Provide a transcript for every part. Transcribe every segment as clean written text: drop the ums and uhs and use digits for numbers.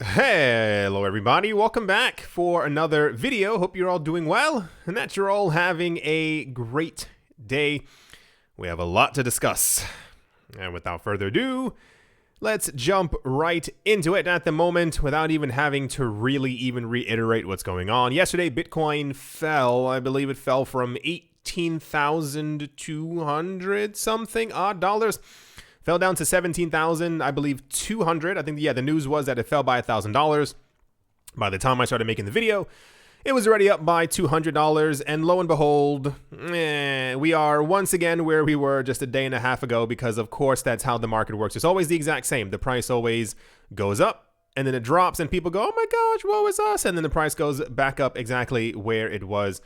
Hello everybody, welcome back for another video. Hope you're all doing well and that you're all having a great day. We have a lot to discuss. And without further ado, let's jump right into it at the moment without even having to really even reiterate what's going on. Yesterday, Bitcoin fell. I believe it fell from 18,200 something odd dollars. Fell down to 17,000, I believe 200. I think, the news was that it fell by $1,000. By the time I started making the video, it was already up by $200. And lo and behold, we are once again where we were just a day and a half ago, because of course that's how the market works. It's always the exact same. The price always goes up and then it drops and people go, oh my gosh, woe is us. And then the price goes back up exactly where it was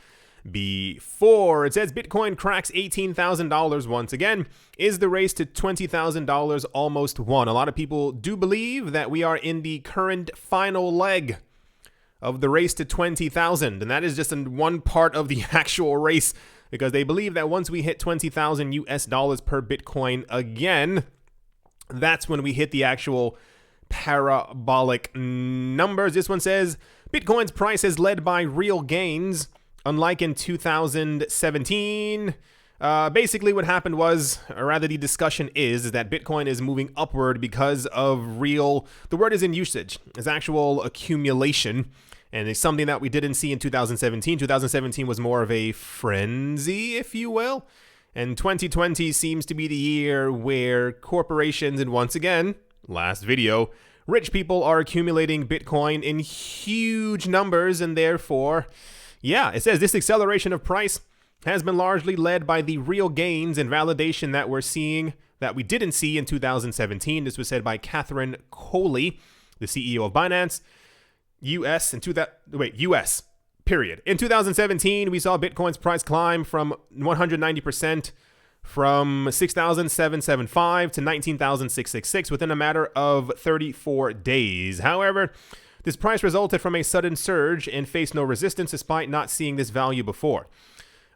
before. It says Bitcoin cracks $18,000 once again. Is the race to $20,000 almost won? A lot of people do believe that we are in the current final leg of the race to 20,000, and that is just in one part of the actual race, because they believe that once we hit 20,000 US dollars per Bitcoin again, that's when we hit the actual parabolic numbers. This one says Bitcoin's price is led by real gains. Unlike in 2017, basically what happened was, or rather the discussion is that Bitcoin is moving upward because of the word is in usage, is actual accumulation. And it's something that we didn't see in 2017. 2017 was more of a frenzy, if you will. And 2020 seems to be the year where corporations, and once again, last video, rich people are accumulating Bitcoin in huge numbers, and therefore, yeah, it says this acceleration of price has been largely led by the real gains and validation that we're seeing that we didn't see in 2017. This was said by Catherine Coley, the CEO of Binance, US, period. In 2017, we saw Bitcoin's price climb from 190% from 6,775 to 19,666 within a matter of 34 days. However, this price resulted from a sudden surge and faced no resistance despite not seeing this value before.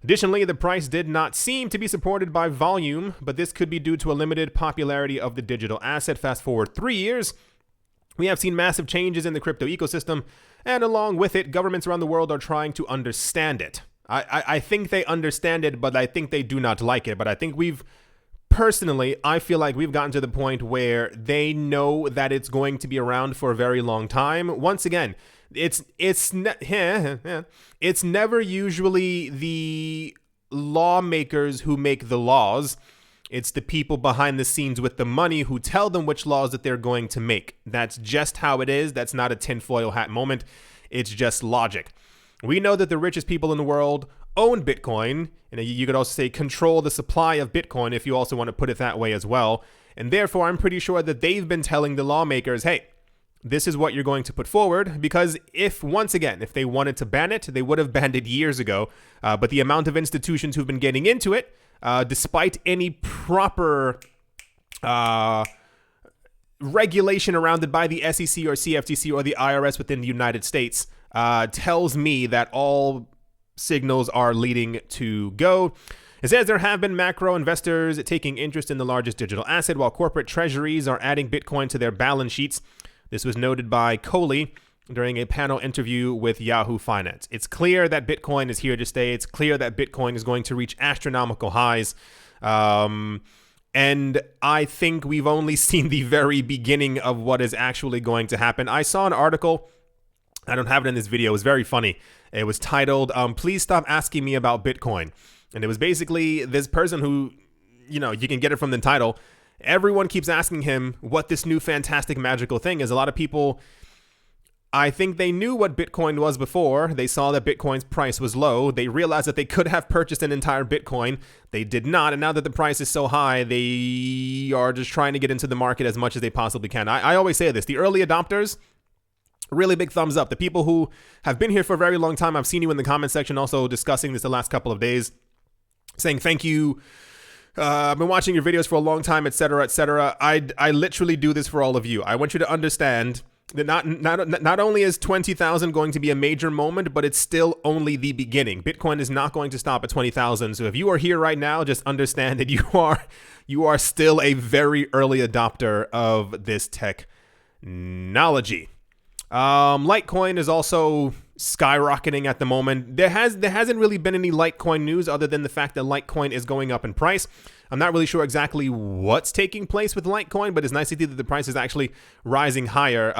Additionally, the price did not seem to be supported by volume, but this could be due to a limited popularity of the digital asset. Fast forward 3 years, we have seen massive changes in the crypto ecosystem, and along with it, governments around the world are trying to understand it. I think they understand it, but I think they do not like it. But I think personally, I feel like we've gotten to the point where they know that it's going to be around for a very long time. Once again, it's never usually the lawmakers who make the laws. It's the people behind the scenes with the money who tell them which laws that they're going to make. That's just how it is. That's not a tinfoil hat moment. It's just logic. We know that the richest people in the world own Bitcoin, and you could also say control the supply of Bitcoin if you also want to put it that way as well. And therefore, I'm pretty sure that they've been telling the lawmakers, hey, this is what you're going to put forward, because if they wanted to ban it, they would have banned it years ago. But the amount of institutions who've been getting into it, despite any proper regulation around it by the SEC or CFTC or the IRS within the United States, tells me that all signals are leading to go. It says there have been macro investors taking interest in the largest digital asset, while corporate treasuries are adding Bitcoin to their balance sheets. This was noted by Coley during a panel interview with Yahoo Finance. It's clear that Bitcoin is here to stay. It's clear that Bitcoin is going to reach astronomical highs. And I think we've only seen the very beginning of what is actually going to happen. I saw an article, I don't have it in this video, it was very funny. It was titled, Please Stop Asking Me About Bitcoin. And it was basically this person who, you can get it from the title. Everyone keeps asking him what this new fantastic magical thing is. A lot of people, I think they knew what Bitcoin was before. They saw that Bitcoin's price was low. They realized that they could have purchased an entire Bitcoin. They did not. And now that the price is so high, they are just trying to get into the market as much as they possibly can. I always say this, the early adopters, really big thumbs up. The people who have been here for a very long time, I've seen you in the comment section also discussing this the last couple of days, saying thank you. I've been watching your videos for a long time, etc., etc. I literally do this for all of you. I want you to understand that not only is 20,000 going to be a major moment, but it's still only the beginning. Bitcoin is not going to stop at 20,000. So if you are here right now, just understand that you are still a very early adopter of this technology. Litecoin is also skyrocketing at the moment. There hasn't really been any Litecoin news other than the fact that Litecoin is going up in price. I'm not really sure exactly what's taking place with Litecoin, but it's nice to see that the price is actually rising higher.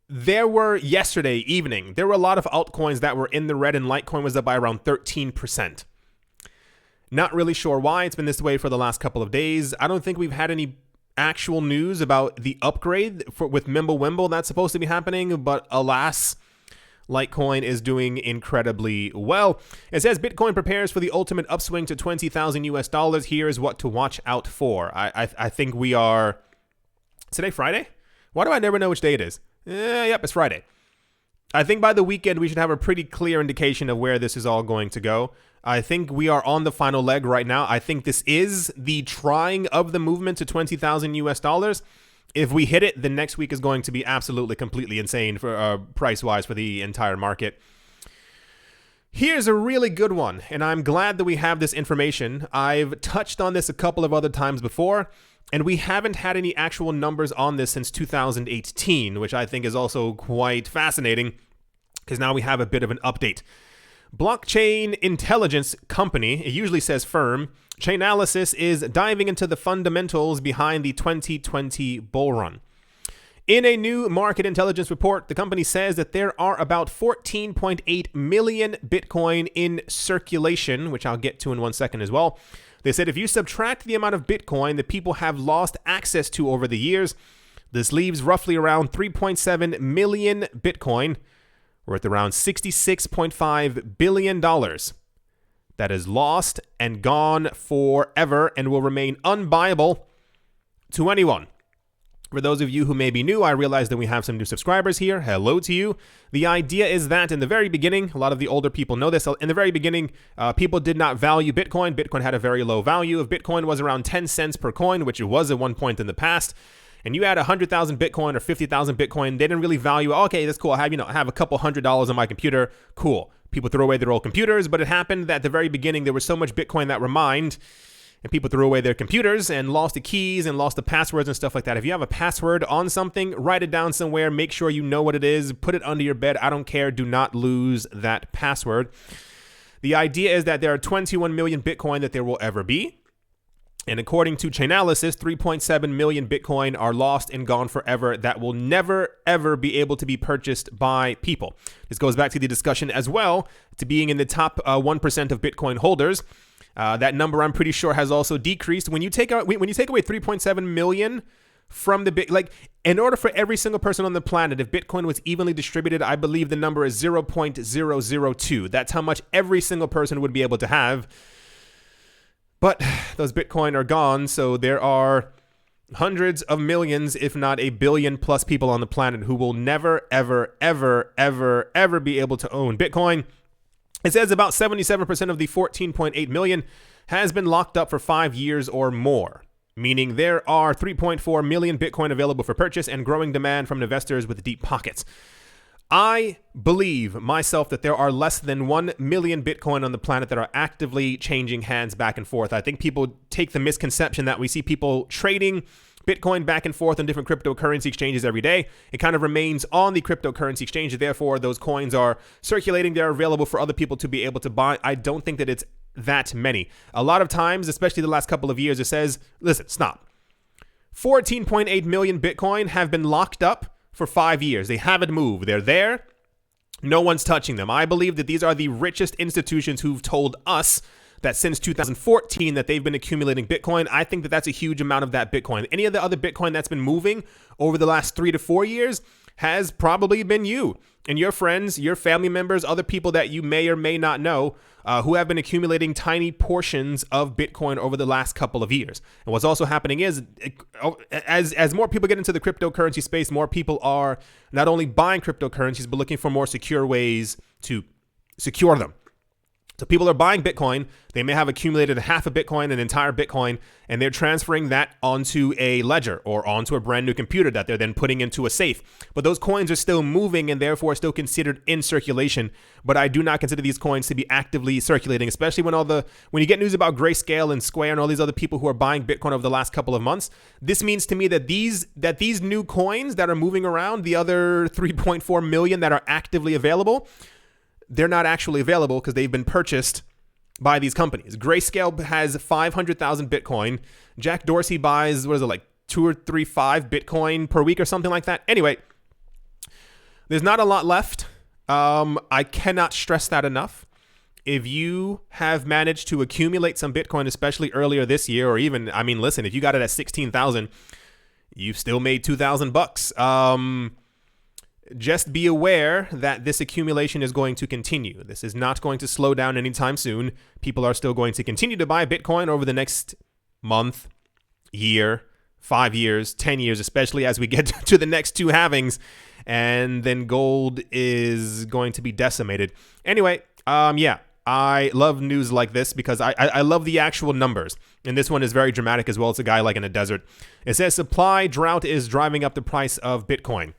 There were yesterday evening, there were a lot of altcoins that were in the red, and Litecoin was up by around 13%. Not really sure why. It's been this way for the last couple of days. I don't think we've had any actual news about the upgrade with Mimblewimble that's supposed to be happening, but alas, Litecoin is doing incredibly well. It says Bitcoin prepares for the ultimate upswing to 20,000 US dollars. Here's what to watch out for. I think we are today Friday? Why do I never know which day it is? Yep, it's Friday. I think by the weekend we should have a pretty clear indication of where this is all going to go. I think we are on the final leg right now. I think this is the trying of the movement to 20,000 US dollars. If we hit it, the next week is going to be absolutely completely insane for price-wise for the entire market. Here's a really good one, and I'm glad that we have this information. I've touched on this a couple of other times before, and we haven't had any actual numbers on this since 2018, which I think is also quite fascinating because now we have a bit of an update. Blockchain intelligence company, it usually says firm, Chainalysis is diving into the fundamentals behind the 2020 bull run. In a new market intelligence report, the company says that there are about 14.8 million Bitcoin in circulation, which I'll get to in 1 second as well. They said if you subtract the amount of Bitcoin that people have lost access to over the years, this leaves roughly around 3.7 million Bitcoin, worth around $66.5 billion. That is lost and gone forever and will remain unbuyable to anyone. For those of you who may be new, I realize that we have some new subscribers here. Hello to you. The idea is that in the very beginning, a lot of the older people know this, in the very beginning, people did not value Bitcoin. Bitcoin had a very low value. If Bitcoin was around 10 cents per coin, which it was at one point in the past, and you had 100,000 Bitcoin or 50,000 Bitcoin, they didn't really value, okay, that's cool. I have a couple $100 on my computer. Cool. People threw away their old computers, but it happened that at the very beginning, there was so much Bitcoin that were mined, and people threw away their computers and lost the keys and lost the passwords and stuff like that. If you have a password on something, write it down somewhere. Make sure you know what it is. Put it under your bed. I don't care. Do not lose that password. The idea is that there are 21 million Bitcoin that there will ever be. And according to Chainalysis, 3.7 million Bitcoin are lost and gone forever that will never, ever be able to be purchased by people. This goes back to the discussion as well to being in the top 1% of Bitcoin holders. That number, I'm pretty sure, has also decreased. When you take away 3.7 million from the in order for every single person on the planet, if Bitcoin was evenly distributed, I believe the number is 0.002. That's how much every single person would be able to have. But those Bitcoin are gone, so there are hundreds of millions, if not a billion plus people on the planet who will never, ever, ever, ever, ever be able to own Bitcoin. It says about 77% of the 14.8 million has been locked up for 5 years or more, meaning there are 3.4 million Bitcoin available for purchase and growing demand from investors with deep pockets. I believe myself that there are less than 1 million Bitcoin on the planet that are actively changing hands back and forth. I think people take the misconception that we see people trading Bitcoin back and forth on different cryptocurrency exchanges every day. It kind of remains on the cryptocurrency exchange. Therefore, those coins are circulating. They're available for other people to be able to buy. I don't think that it's that many. A lot of times, especially the last couple of years, it says, listen, stop. 14.8 million Bitcoin have been locked up for 5 years. They haven't moved. They're there. No one's touching them. I believe that these are the richest institutions who've told us that since 2014 that they've been accumulating Bitcoin. I think that that's a huge amount of that Bitcoin. Any of the other Bitcoin that's been moving over the last 3 to 4 years has probably been you and your friends, your family members, other people that you may or may not know who have been accumulating tiny portions of Bitcoin over the last couple of years. And what's also happening is as more people get into the cryptocurrency space, more people are not only buying cryptocurrencies, but looking for more secure ways to secure them. So people are buying Bitcoin. They may have accumulated half a Bitcoin, an entire Bitcoin, and they're transferring that onto a ledger or onto a brand new computer that they're then putting into a safe. But those coins are still moving and therefore still considered in circulation. But I do not consider these coins to be actively circulating, especially when you get news about Grayscale and Square and all these other people who are buying Bitcoin over the last couple of months. This means to me that these new coins that are moving around, the other 3.4 million that are actively available, they're not actually available because they've been purchased by these companies. Grayscale has 500,000 Bitcoin. Jack Dorsey buys, 2 or 3, 5 Bitcoin per week or something like that. Anyway, there's not a lot left. I cannot stress that enough. If you have managed to accumulate some Bitcoin, especially earlier this year, or even, listen, if you got it at 16,000, you've still made $2,000. Just be aware that this accumulation is going to continue. This is not going to slow down anytime soon. People are still going to continue to buy Bitcoin over the next month, year, 5 years, 10 years, especially as we get to the next two halvings, and then gold is going to be decimated. Anyway, I love news like this because I love the actual numbers. And this one is very dramatic as well. It's a guy like in a desert. It says supply drought is driving up the price of Bitcoin.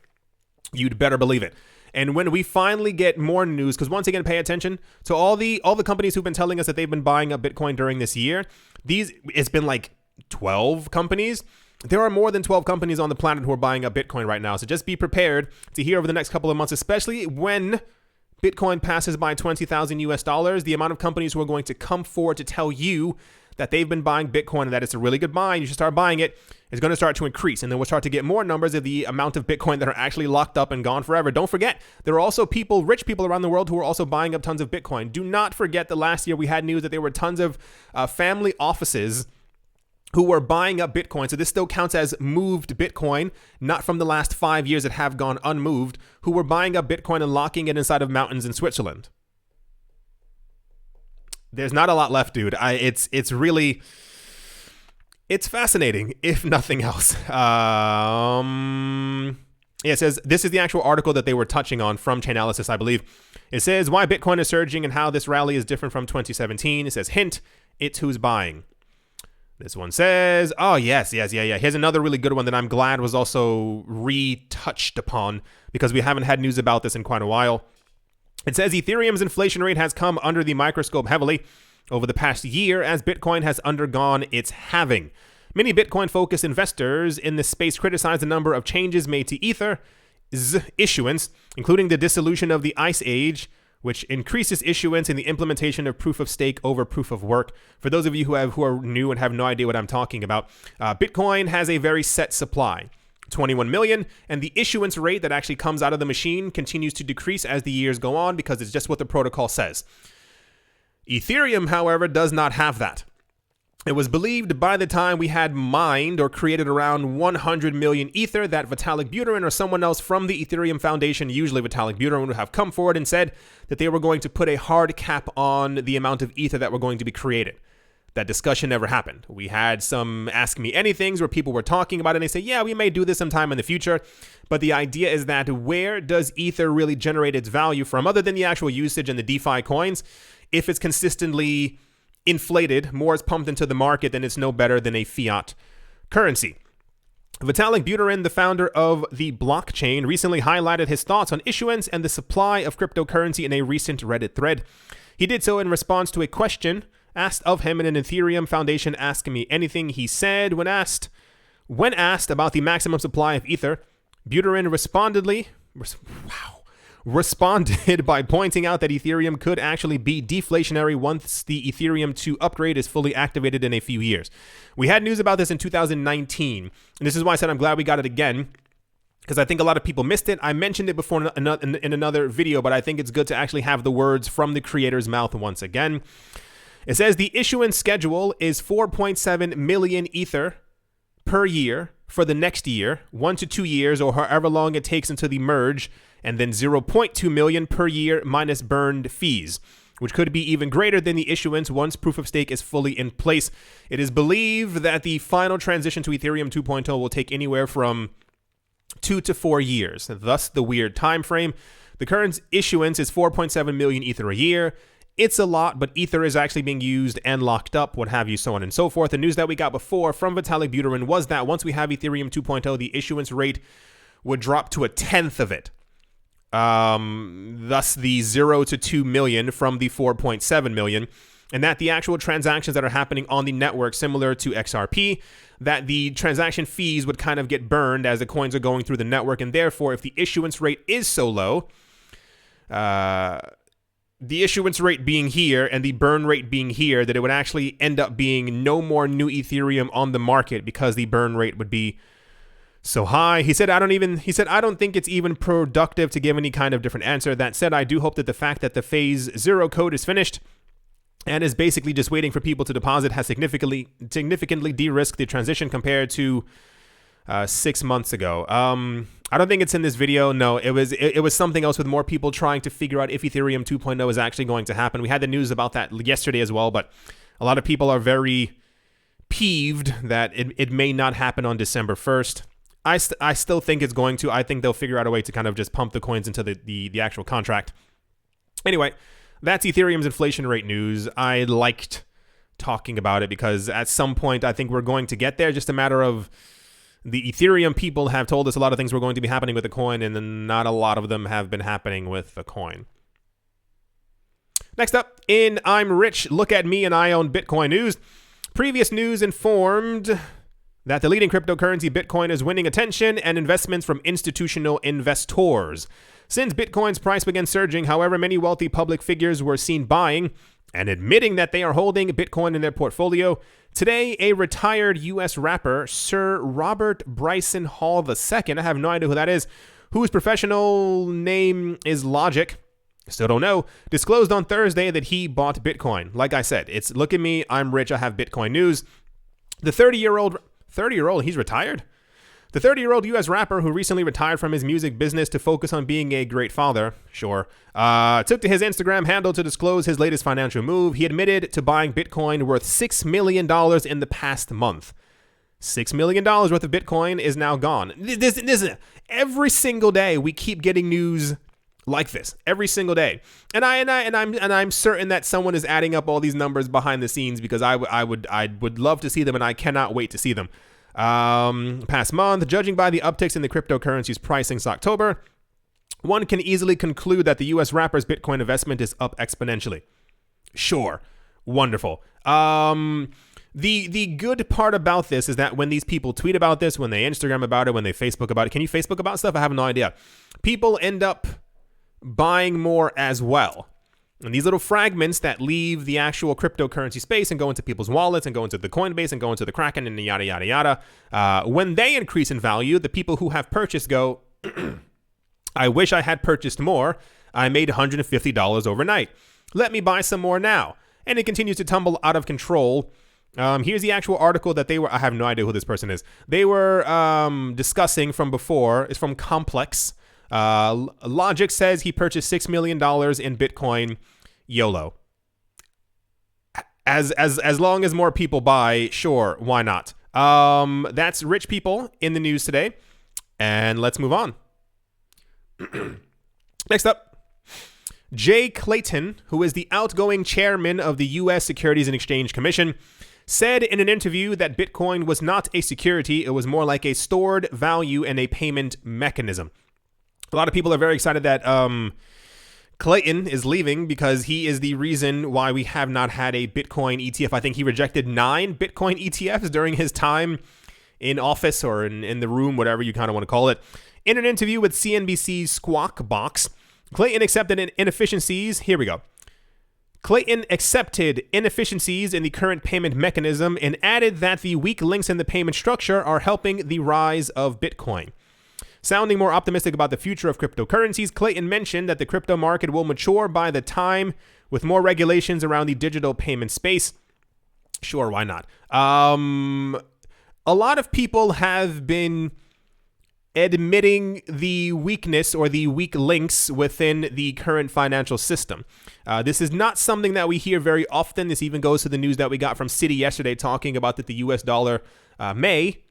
You'd better believe it. And when we finally get more news, because once again, pay attention to all the companies who've been telling us that they've been buying up Bitcoin during this year. It's been like 12 companies. There are more than 12 companies on the planet who are buying up Bitcoin right now. So just be prepared to hear over the next couple of months, especially when Bitcoin passes by 20,000 US dollars, the amount of companies who are going to come forward to tell you that they've been buying Bitcoin and that it's a really good buy, you should start buying it, is going to start to increase. And then we'll start to get more numbers of the amount of Bitcoin that are actually locked up and gone forever. Don't forget, there are also rich people around the world who are also buying up tons of Bitcoin. Do not forget that last year we had news that there were tons of family offices who were buying up Bitcoin. So this still counts as moved Bitcoin, not from the last 5 years that have gone unmoved, who were buying up Bitcoin and locking it inside of mountains in Switzerland. There's not a lot left, dude. It's fascinating, if nothing else. It says, this is the actual article that they were touching on from Chainalysis, I believe. It says, why Bitcoin is surging and how this rally is different from 2017. It says, hint, it's who's buying. This one says, oh, yes. Here's another really good one that I'm glad was also retouched upon because we haven't had news about this in quite a while. It says Ethereum's inflation rate has come under the microscope heavily over the past year as Bitcoin has undergone its halving. Many Bitcoin-focused investors in this space criticize the number of changes made to Ether's issuance, including the dissolution of the Ice Age, which increases issuance and the implementation of proof of stake over proof of work. For those of you who are new and have no idea what I'm talking about, Bitcoin has a very set supply. 21 million, and the issuance rate that actually comes out of the machine continues to decrease as the years go on because it's just what the protocol says. Ethereum, however, does not have that. It was believed by the time we had mined or created around 100 million Ether that Vitalik Buterin or someone else from the Ethereum Foundation, usually Vitalik Buterin, would have come forward and said that they were going to put a hard cap on the amount of Ether that were going to be created. That discussion never happened. We had some Ask Me Anythings where people were talking about it and they say, yeah, we may do this sometime in the future. But the idea is that where does Ether really generate its value from other than the actual usage and the DeFi coins? If it's consistently inflated, more is pumped into the market, then it's no better than a fiat currency. Vitalik Buterin, the founder of the blockchain, recently highlighted his thoughts on issuance and the supply of cryptocurrency in a recent Reddit thread. He did so in response to a question asked of him in an Ethereum Foundation Ask Me Anything. He said, when asked about the maximum supply of Ether, Buterin responded by pointing out that Ethereum could actually be deflationary once the Ethereum 2 upgrade is fully activated in a few years. We had news about this in 2019, and this is why I said I'm glad we got it again, because I think a lot of people missed it. I mentioned it before in another video, but I think it's good to actually have the words from the creator's mouth once again. It says the issuance schedule is 4.7 million Ether per year for the next year, 1 to 2 years, or however long it takes until the merge, and then 0.2 million per year minus burned fees, which could be even greater than the issuance once proof of stake is fully in place. It is believed that the final transition to Ethereum 2.0 will take anywhere from 2 to 4 years, thus the weird time frame. The current issuance is 4.7 million Ether a year. It's a lot, but Ether is actually being used and locked up, what have you, so on and so forth. The news that we got before from Vitalik Buterin was that once we have Ethereum 2.0, the issuance rate would drop to a tenth of it. Thus the 0 to 2 million from the 4.7 million. And that the actual transactions that are happening on the network, similar to XRP, that the transaction fees would kind of get burned as the coins are going through the network. And therefore, if the issuance rate is so low, the issuance rate being here and the burn rate being here, that it would actually end up being no more new Ethereum on the market because the burn rate would be so high. He said, I don't think it's even productive to give any kind of different answer. That said, I do hope that the fact that the phase 0 code is finished and is basically just waiting for people to deposit has significantly de-risked the transition compared to 6 months ago. I don't think it's in this video. No, it was something else with more people trying to figure out if Ethereum 2.0 is actually going to happen. We had the news about that yesterday as well, but a lot of people are very peeved that it may not happen on December 1st. I still think it's going to. I think they'll figure out a way to kind of just pump the coins into the actual contract. Anyway, that's Ethereum's inflation rate news. I liked talking about it because at some point I think we're going to get there. Just a matter of the Ethereum people have told us a lot of things were going to be happening with the coin, and then not a lot of them have been happening with the coin. Next up, in I'm Rich, Look at Me and I Own Bitcoin news. Previous news informed that the leading cryptocurrency Bitcoin is winning attention and investments from institutional investors. Since Bitcoin's price began surging, however, many wealthy public figures were seen buying and admitting that they are holding Bitcoin in their portfolio. Today, a retired U.S. rapper, Sir Robert Bryson Hall II, I have no idea who that is, whose professional name is Logic, still don't know, disclosed on Thursday that he bought Bitcoin. Like I said, it's look at me, I'm rich, I have Bitcoin news. The 30-year-old, he's retired? The 30-year-old U.S. rapper who recently retired from his music business to focus on being a great father, took to his Instagram handle to disclose his latest financial move. He admitted to buying Bitcoin worth $6 million in the past month. $6 million worth of Bitcoin is now gone. Every single day we keep getting news like this. Every single day. And I'm certain that someone is adding up all these numbers behind the scenes because I would love to see them, and I cannot wait to see them. Past month, judging by the upticks in the cryptocurrency's price since October, one can easily conclude that the U.S. rapper's Bitcoin investment is up exponentially. Sure. Wonderful. The good part about this is that when these people tweet about this, when they Instagram about it, when they Facebook about it, can you Facebook about stuff? I have no idea. People end up buying more as well. And these little fragments that leave the actual cryptocurrency space and go into people's wallets and go into the Coinbase and go into the Kraken and yada, yada, yada. When they increase in value, the people who have purchased go, I wish I had purchased more. I made $150 overnight. Let me buy some more now. And it continues to tumble out of control. Here's the actual article that I have no idea who this person is. They were discussing from before. It's from Complex. Logic says he purchased $6 million in Bitcoin. YOLO. As long as more people buy, sure, why not? That's rich people in the news today. And let's move on. Next up, Jay Clayton, who is the outgoing chairman of the U.S. Securities and Exchange Commission, said in an interview that Bitcoin was not a security. It was more like a stored value and a payment mechanism. A lot of people are very excited that Clayton is leaving because he is the reason why we have not had a Bitcoin ETF. I think he rejected 9 Bitcoin ETFs during his time in office or in the room, whatever you kind of want to call it. In an interview with CNBC's Squawk Box, Clayton accepted inefficiencies. Here we go. Clayton accepted inefficiencies in the current payment mechanism and added that the weak links in the payment structure are helping the rise of Bitcoin. Sounding more optimistic about the future of cryptocurrencies, Clayton mentioned that the crypto market will mature by the time with more regulations around the digital payment space. Sure, why not? A lot of people have been admitting the weakness or the weak links within the current financial system. This is not something that we hear very often. This even goes to the news that we got from Citi yesterday talking about that the US dollar may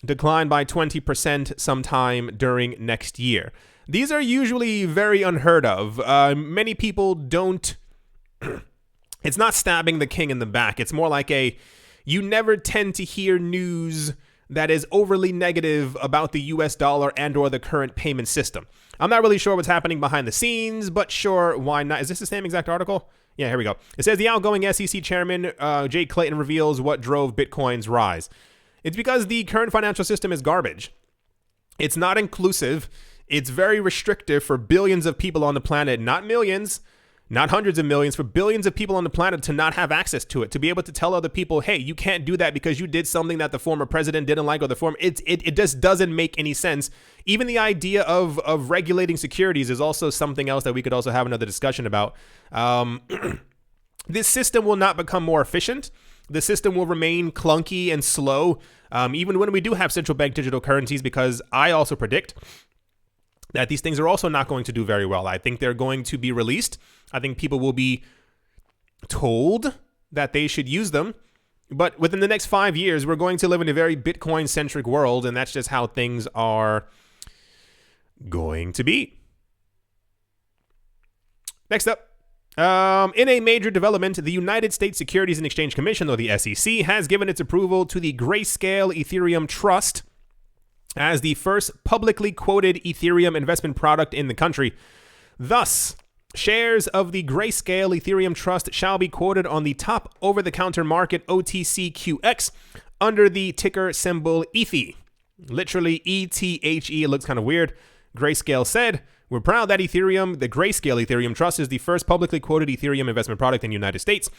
decline by 20% sometime during next year. These are usually very unheard of. Many people don't it's not stabbing the king in the back. It's more like you never tend to hear news that is overly negative about the US dollar and or the current payment system. I'm not really sure what's happening behind the scenes, but sure, why not? Is this the same exact article? Yeah, here we go. It says the outgoing SEC chairman, Jay Clayton, reveals what drove Bitcoin's rise. It's because the current financial system is garbage. It's not inclusive. It's very restrictive for billions of people on the planet, not millions, not hundreds of millions, for billions of people on the planet to not have access to it, to be able to tell other people, hey, you can't do that because you did something that the former president didn't like, or the former, it just doesn't make any sense. Even the idea of regulating securities is also something else that we could also have another discussion about. This system will not become more efficient. The system will remain clunky and slow, even when we do have central bank digital currencies, because I also predict that these things are also not going to do very well. I think they're going to be released. I think people will be told that they should use them. But within the next 5 years, we're going to live in a very Bitcoin-centric world, and that's just how things are going to be. Next up. In a major development, the United States Securities and Exchange Commission, or the SEC, has given its approval to the Grayscale Ethereum Trust as the first publicly quoted Ethereum investment product in the country. Thus, shares of the Grayscale Ethereum Trust shall be quoted on the top over-the-counter market OTCQX under the ticker symbol ETH. Literally ETHE. It looks kind of weird. Grayscale said, "We're proud that Ethereum, the Grayscale Ethereum Trust, is the first publicly quoted Ethereum investment product in the United States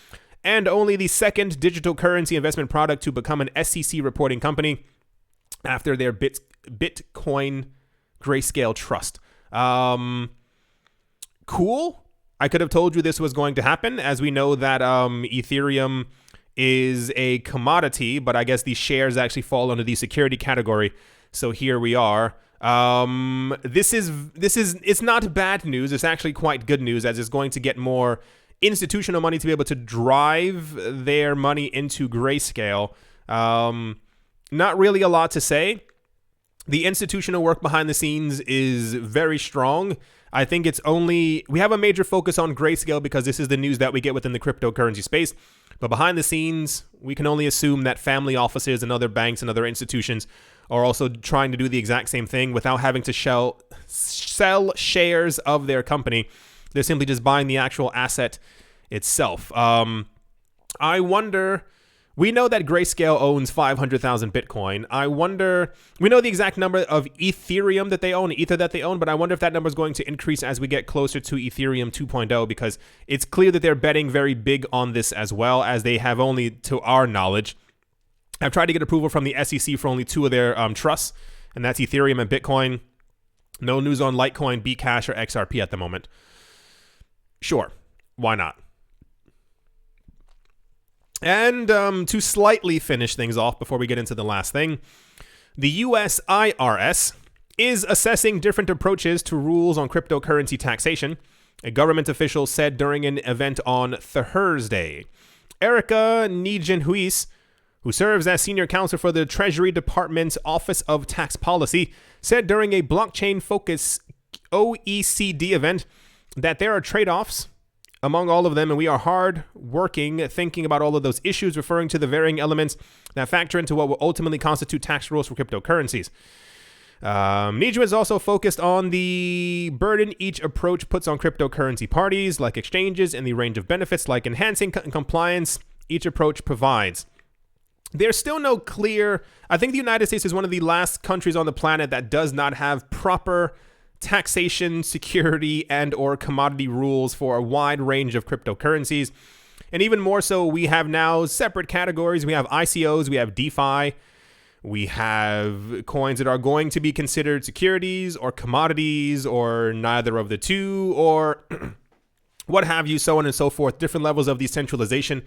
and only the second digital currency investment product to become an SEC reporting company after their Bitcoin Grayscale Trust." Cool. I could have told you this was going to happen, as we know that Ethereum is a commodity, but I guess these shares actually fall under the security category. So here we are. It's not bad news. It's actually quite good news, as it's going to get more institutional money to be able to drive their money into Grayscale. Not really a lot to say. The institutional work behind the scenes is very strong. I think we have a major focus on Grayscale because this is the news that we get within the cryptocurrency space. But behind the scenes, we can only assume that family offices and other banks and other institutions are also trying to do the exact same thing without having to sell shares of their company. They're simply just buying the actual asset itself. I wonder, we know that Grayscale owns 500,000 Bitcoin. We know the exact number of Ethereum that they own, Ether that they own, but I wonder if that number is going to increase as we get closer to Ethereum 2.0, because it's clear that they're betting very big on this, as well as they have only, to our knowledge, I've tried to get approval from the SEC for only two of their trusts, and that's Ethereum and Bitcoin. No news on Litecoin, Bcash, or XRP at the moment. Sure, why not? And to slightly finish things off before we get into the last thing, the US IRS is assessing different approaches to rules on cryptocurrency taxation, a government official said during an event on Thursday. Erica Nijin-Huis, who serves as senior counsel for the Treasury Department's Office of Tax Policy, said during a blockchain-focused OECD event that there are trade-offs among all of them, and we are hard working thinking about all of those issues, referring to the varying elements that factor into what will ultimately constitute tax rules for cryptocurrencies. Niju is also focused on the burden each approach puts on cryptocurrency parties, like exchanges, and the range of benefits, like enhancing compliance, each approach provides. There's still no clear, I think the United States is one of the last countries on the planet that does not have proper taxation, security, and or commodity rules for a wide range of cryptocurrencies. And even more so, we have now separate categories. We have ICOs, we have DeFi, we have coins that are going to be considered securities or commodities or neither of the two, or what have you, so on and so forth, different levels of decentralization.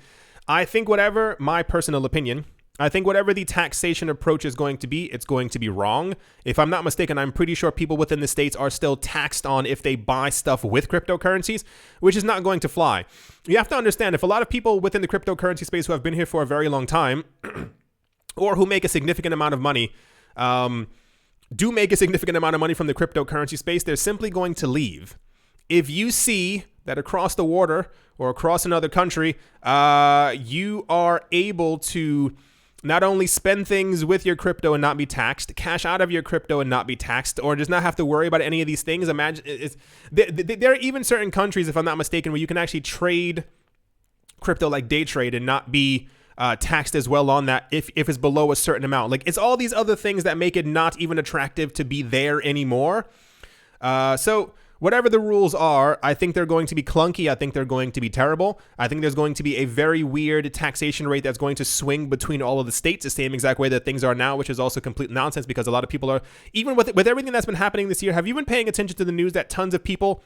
I think whatever, my personal opinion, I think whatever the taxation approach is going to be, it's going to be wrong. If I'm not mistaken, I'm pretty sure people within the States are still taxed on if they buy stuff with cryptocurrencies, which is not going to fly. You have to understand, if a lot of people within the cryptocurrency space who have been here for a very long time or who make a significant amount of money, do make a significant amount of money from the cryptocurrency space, they're simply going to leave. If you see that across the water or across another country, you are able to not only spend things with your crypto and not be taxed, cash out of your crypto and not be taxed, or just not have to worry about any of these things. Imagine there are even certain countries, if I'm not mistaken, where you can actually trade crypto like day trade and not be taxed as well on that if it's below a certain amount. Like, it's all these other things that make it not even attractive to be there anymore. So whatever the rules are, I think they're going to be clunky. I think they're going to be terrible. I think there's going to be a very weird taxation rate that's going to swing between all of the states the same exact way that things are now, which is also complete nonsense because a lot of people are, even with everything that's been happening this year, have you been paying attention to the news that tons of people,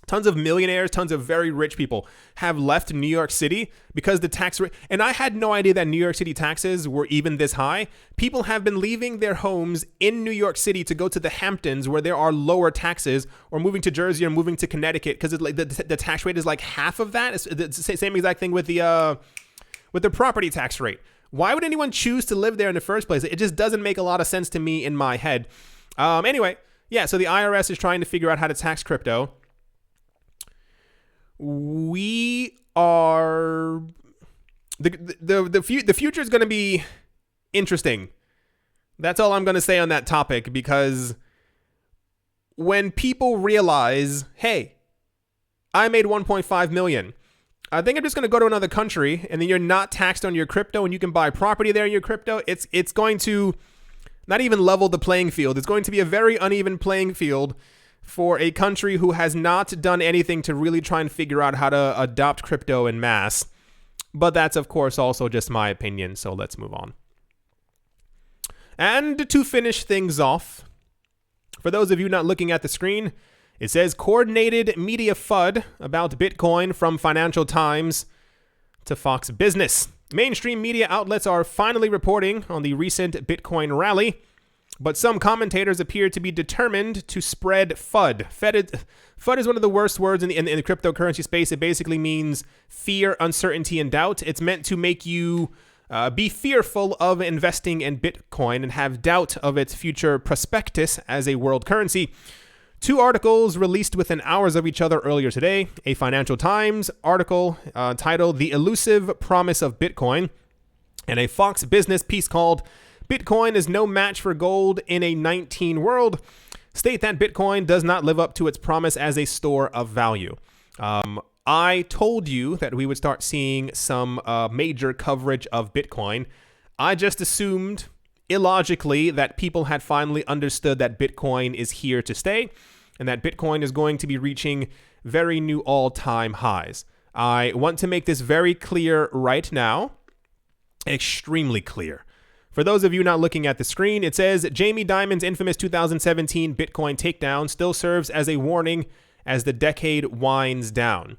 tons of millionaires, tons of very rich people have left New York City because the tax rate, and I had no idea that New York City taxes were even this high. People have been leaving their homes in New York City to go to the Hamptons where there are lower taxes, or moving to Jersey or moving to Connecticut because like the tax rate is like half of that. It's the same exact thing with the property tax rate. Why would anyone choose to live there in the first place? It just doesn't make a lot of sense to me in my head. Anyway, yeah, so the IRS is trying to figure out how to tax crypto. We are the future is going to be interesting. That's all I'm going to say on that topic, because when people realize, hey, I made 1.5 million, I think I'm just going to go to another country, and then you're not taxed on your crypto and you can buy property there in your crypto. It's going to not even level the playing field. It's going to be a very uneven playing field for a country who has not done anything to really try and figure out how to adopt crypto en masse. But that's, of course, also just my opinion, so let's move on. And to finish things off, for those of you not looking at the screen, it says coordinated media FUD about Bitcoin from Financial Times to Fox Business. Mainstream media outlets are finally reporting on the recent Bitcoin rally, but some commentators appear to be determined to spread FUD. FUD is one of the worst words in the cryptocurrency space. It basically means fear, uncertainty, and doubt. It's meant to make you be fearful of investing in Bitcoin and have doubt of its future prospectus as a world currency. Two articles released within hours of each other earlier today. A Financial Times article titled "The Elusive Promise of Bitcoin" and a Fox Business piece called "Bitcoin is no match for gold in a 19 world" state that Bitcoin does not live up to its promise as a store of value. I told you that we would start seeing some major coverage of Bitcoin. I just assumed illogically that people had finally understood that Bitcoin is here to stay and that Bitcoin is going to be reaching very new all-time highs. I want to make this very clear right now, extremely clear. For those of you not looking at the screen, it says Jamie Dimon's infamous 2017 Bitcoin takedown still serves as a warning as the decade winds down.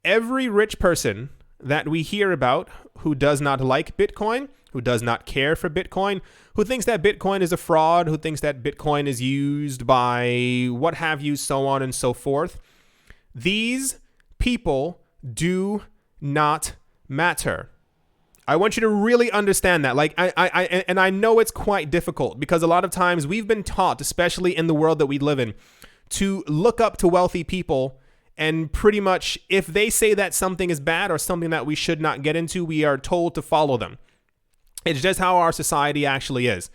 Every rich person that we hear about who does not like Bitcoin, who does not care for Bitcoin, who thinks that Bitcoin is a fraud, who thinks that Bitcoin is used by what have you, so on and so forth, these people do not matter. I want you to really understand that. Like, I know it's quite difficult because a lot of times we've been taught, especially in the world that we live in, to look up to wealthy people, and pretty much if they say that something is bad or something that we should not get into, we are told to follow them. It's just how our society actually is.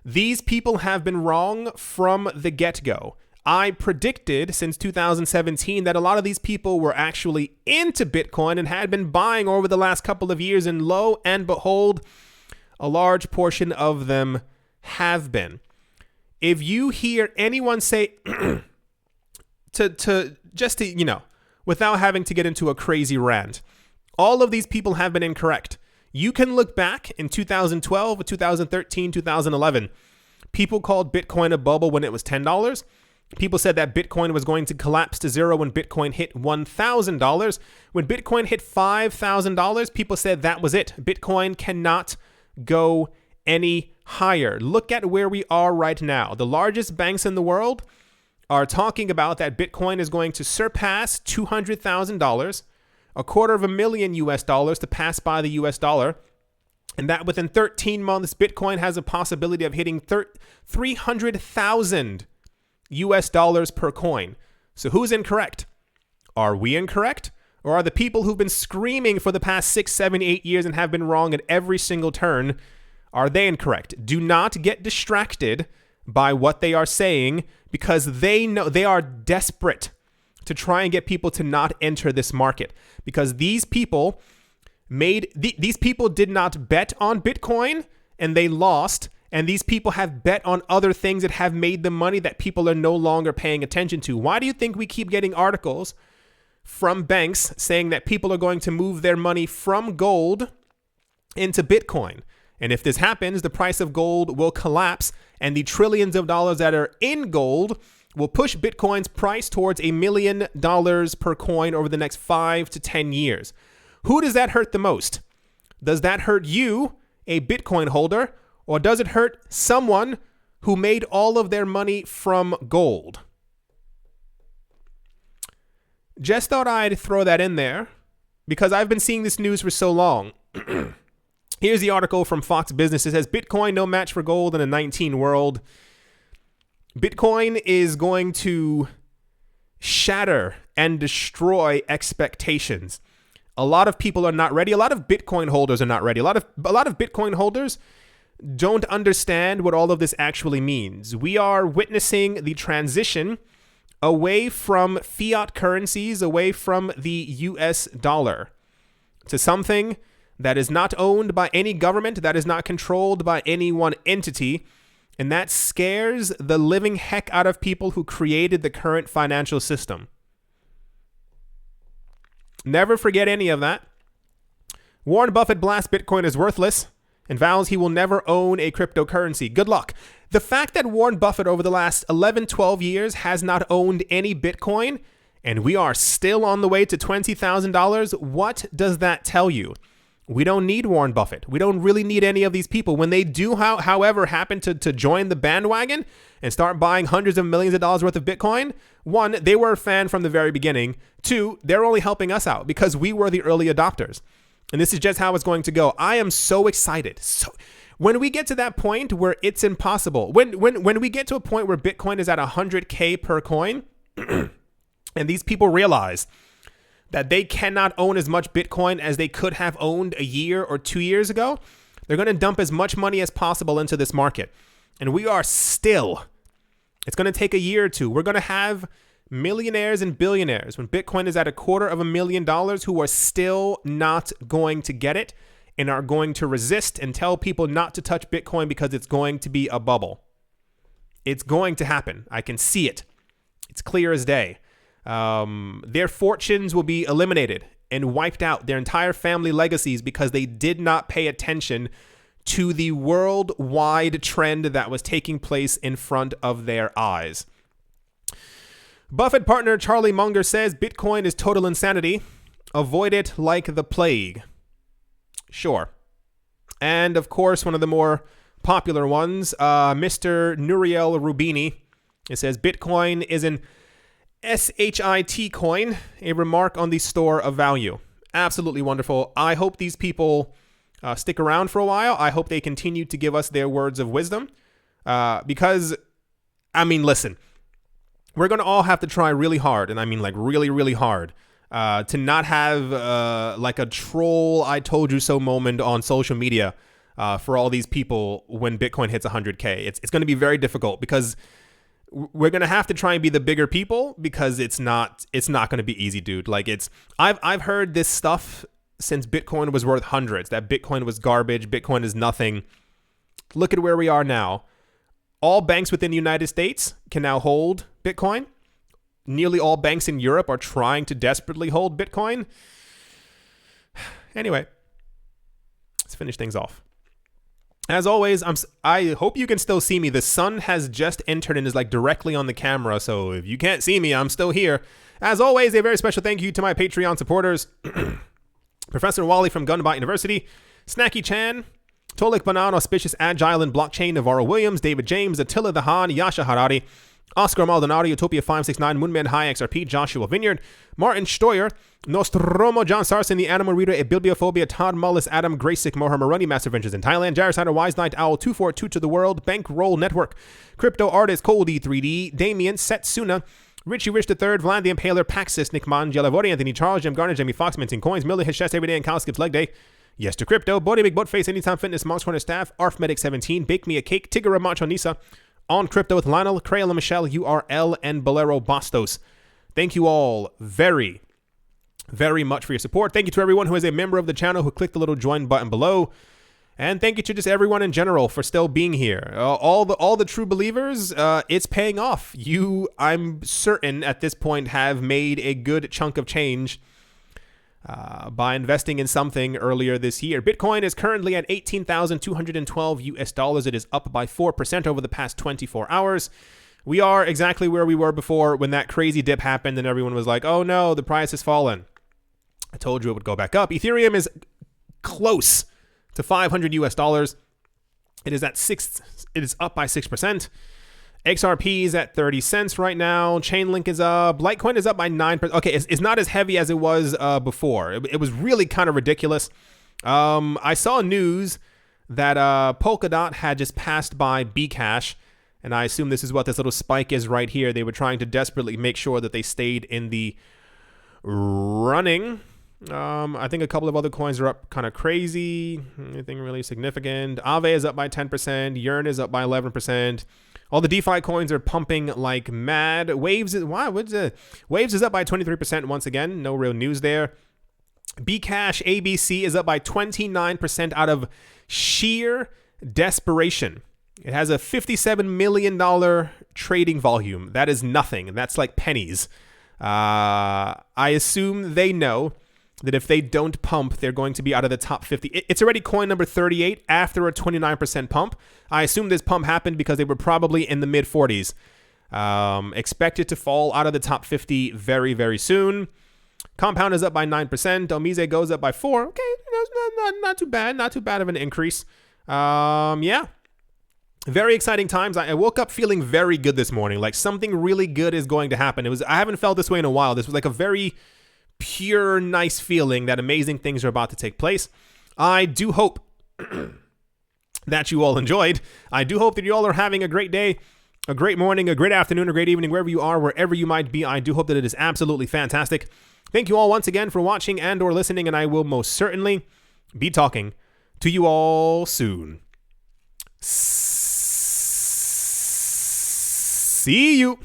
These people have been wrong from the get-go. I predicted since 2017 that a lot of these people were actually into Bitcoin and had been buying over the last couple of years, and lo and behold, a large portion of them have been. If you hear anyone say without having to get into a crazy rant, all of these people have been incorrect. You can look back in 2012, 2013, 2011. People called Bitcoin a bubble when it was $10. People said that Bitcoin was going to collapse to zero when Bitcoin hit $1,000. When Bitcoin hit $5,000, people said that was it. Bitcoin cannot go any higher. Look at where we are right now. The largest banks in the world are talking about that Bitcoin is going to surpass $200,000, $250,000 US to pass by the US dollar, and that within 13 months, Bitcoin has a possibility of hitting 300,000 US dollars per coin. So who's incorrect? Are we incorrect? Or are the people who've been screaming for the past 6, 7, 8 years and have been wrong at every single turn, are they incorrect? Do not get distracted by what they are saying, because they know they are desperate to try and get people to not enter this market, because these people these people did not bet on Bitcoin and they lost, and these people have bet on other things that have made them money that people are no longer paying attention to. Why do you think we keep getting articles from banks saying that people are going to move their money from gold into Bitcoin? And if this happens, the price of gold will collapse, and the trillions of dollars that are in gold will push Bitcoin's price towards $1 million per coin over the next 5 to 10 years. Who does that hurt the most? Does that hurt you, a Bitcoin holder, or does it hurt someone who made all of their money from gold? Just thought I'd throw that in there because I've been seeing this news for so long. Here's the article from Fox Business. It says, Bitcoin no match for gold in a 19 world. Bitcoin is going to shatter and destroy expectations. A lot of people are not ready. A lot of Bitcoin holders are not ready. A lot of Bitcoin holders don't understand what all of this actually means. We are witnessing the transition away from fiat currencies, away from the US dollar, to something that is not owned by any government, that is not controlled by any one entity, and that scares the living heck out of people who created the current financial system. Never forget any of that. Warren Buffett blasts Bitcoin as worthless and vows he will never own a cryptocurrency. Good luck. The fact that Warren Buffett over the last 11, 12 years has not owned any Bitcoin, and we are still on the way to $20,000, what does that tell you? We don't need Warren Buffett. We don't really need any of these people. When they do, however, happen to join the bandwagon and start buying hundreds of millions of dollars worth of Bitcoin, one, they were a fan from the very beginning. Two, they're only helping us out because we were the early adopters. And this is just how it's going to go. I am so excited. So when we get to that point where it's impossible, when we get to a point where Bitcoin is at 100K per coin, and these people realize that they cannot own as much Bitcoin as they could have owned a year or 2 years ago, they're going to dump as much money as possible into this market. And we are still, it's going to take a year or two. We're going to have millionaires and billionaires when Bitcoin is at $250,000 who are still not going to get it and are going to resist and tell people not to touch Bitcoin because it's going to be a bubble. It's going to happen. I can see it. It's clear as day. Their fortunes will be eliminated and wiped out, their entire family legacies, because they did not pay attention to the worldwide trend that was taking place in front of their eyes. Buffett partner Charlie Munger says Bitcoin is total insanity. Avoid it like the plague. Sure. And of course, one of the more popular ones, Mr. Nouriel Roubini. It says Bitcoin is an SHIT coin, a remark on the store of value. Absolutely wonderful. I hope these people stick around for a while. I hope they continue to give us their words of wisdom. Because, I mean, listen, we're going to all have to try really hard, and I mean like really, really hard, to not have like a troll I told you so moment on social media for all these people when Bitcoin hits 100K. It's going to be very difficult because we're going to have to try and be the bigger people, because it's not going to be easy, dude. Like I've heard this stuff since Bitcoin was worth hundreds, that Bitcoin was garbage. Bitcoin is nothing. Look at where we are now. All banks within the United States can now hold Bitcoin. Nearly all banks in Europe are trying to desperately hold Bitcoin. Anyway, let's finish things off. As always, I hope you can still see me. The sun has just entered and is like directly on the camera, so if you can't see me, I'm still here. As always, a very special thank you to my Patreon supporters. Professor Wally from Gunbot University, Snacky Chan, Tolik Banan, Auspicious Agile and Blockchain, Navarro Williams, David James, Attila the Han, Yasha Harari, Oscar Maldonado, Utopia 569, Moonman High XRP, Joshua Vineyard, Martin Steuer, Nostromo, John Sarson, The Animal Reader, Abilbiophobia, Todd Mullis, Adam Graysick, Mohammed Maroni, Master Ventures in Thailand, Jairus Hunter, Wise Knight Owl, 242 to the World, Bankroll Network, Crypto Artist, Cold E3D, Damien, Setsuna, Richie Rich III, Vlad the Impaler, Paxis, Nick Mon, Jellavori, Anthony Charles, Jim Garner, Jamie Fox, minting coins, Millie his chest every day, and Cal skips leg day. Yes to crypto, Bodie McButtface, Anytime Fitness, Monks Corner Staff, Arfmedic17, Bake Me a Cake, Tigger Macho Nisa, On Crypto with Lionel, Crayola Michelle, URL, and Bolero Bastos. Thank you all very, very much for your support. Thank you to everyone who is a member of the channel who clicked the little join button below. And thank you to just everyone in general for still being here. All the true believers, it's paying off. You, I'm certain at this point, have made a good chunk of change by investing in something earlier this year. Bitcoin is currently at 18,212 US dollars. It is up by 4% over the past 24 hours. We are exactly where we were before when that crazy dip happened and everyone was like, oh no, the price has fallen. I told you it would go back up. Ethereum is close to 500 US dollars. It is up by 6%. XRP is at 30 cents right now. Chainlink is up. Litecoin is up by 9%. Okay, it's not as heavy as it was before. It was really kind of ridiculous. I saw news that Polkadot had just passed by Bcash, and I assume this is what this little spike is right here. They were trying to desperately make sure that they stayed in the running. I think a couple of other coins are up kind of crazy. Anything really significant? Aave is up by 10%. Yearn is up by 11%. All the DeFi coins are pumping like mad. Waves is up by 23% once again. No real news there. Bcash ABC is up by 29% out of sheer desperation. It has a $57 million trading volume. That is nothing. That's like pennies. I assume they know that if they don't pump, they're going to be out of the top 50. It's already coin number 38 after a 29% pump. I assume this pump happened because they were probably in the mid 40s. Expected to fall out of the top 50 very, very soon. Compound is up by 9%. Omize goes up by 4%. Okay, not too bad. Not too bad of an increase. Yeah. Very exciting times. I woke up feeling very good this morning. Like something really good is going to happen. I haven't felt this way in a while. This was like a very pure, nice feeling that amazing things are about to take place. I do hope that you all enjoyed. I do hope that you all are having a great day, a great morning, a great afternoon, a great evening, wherever you are, wherever you might be. I do hope that it is absolutely fantastic. Thank you all once again for watching and or listening, and I will most certainly be talking to you all soon. See you.